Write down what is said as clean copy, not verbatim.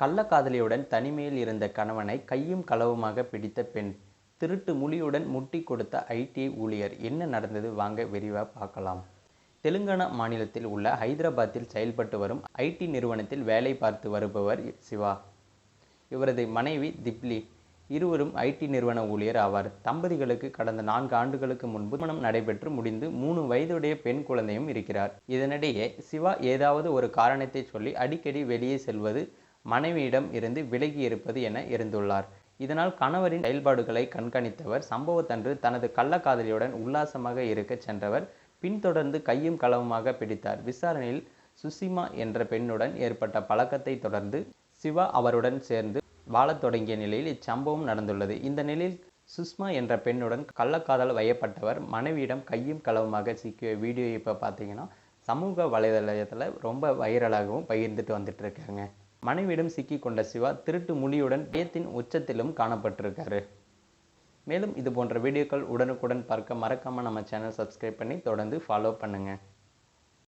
கள்ளக்காதலியுடன் தனிமையில் இருந்த கணவனை கையும் களவுமாக பிடித்த பெண். திருட்டு மொழியுடன் முட்டி கொடுத்த ஐடி ஊழியர். என்ன நடந்தது வாங்க விரிவாக பார்க்கலாம். தெலுங்கானா மாநிலத்தில் உள்ள ஹைதராபாத்தில் செயல்பட்டு வரும் ஐடி நிறுவனத்தில் வேலை பார்த்து வருபவர் சிவா. இவரது மனைவி திப்லி. இருவரும் ஐடி நிறுவன ஊழியர் ஆவார். தம்பதிகளுக்கு கடந்த 4 ஆண்டுகளுக்கு முன்பு திருமணம் நடைபெற்று முடிந்து 3 வயதுடைய பெண் குழந்தையும் இருக்கிறார். இதனிடையே சிவா ஏதாவது ஒரு காரணத்தை சொல்லி அடிக்கடி வெளியே செல்வது, மனைவியிடம் இருந்து விலகி இருப்பது என இருந்துள்ளார். இதனால் கணவரின் செயல்பாடுகளை கண்காணித்தவர் சம்பவத்தன்று தனது கள்ளக்காதலியுடன் உல்லாசமாக இருக்க சென்றவர் பின்தொடர்ந்து கையும் களவுமாக பிடித்தார். விசாரணையில் சுசிமா என்ற பெண்ணுடன் ஏற்பட்ட பழக்கத்தை தொடர்ந்து சிவா அவருடன் சேர்ந்து வாழத் தொடங்கிய நிலையில் இச்சம்பவம் நடந்துள்ளது. இந்த நிலையில் சுஷ்மா என்ற பெண்ணுடன் கள்ளக்காதல் வயப்பட்டவர் மனைவியிடம் கையும் களவுமாக சிக்கிய வீடியோ இப்போ பார்த்தீங்கன்னா சமூக வலைதளத்தில் ரொம்ப வைரலாகவும் பகிர்ந்துட்டு வந்துட்டு இருக்காங்க. மனைவியிடம் சிக்கி கொண்ட சிவா திருட்டு மொழியுடன் பயத்தின் உச்சத்திலும் காணப்பட்டிருக்காரு. மேலும் இது போன்ற வீடியோக்கள் உடனுக்குடன் பார்க்க மறக்காமல் நம்ம சேனல் சப்ஸ்கிரைப் பண்ணி தொடர்ந்து ஃபாலோ பண்ணுங்கள்.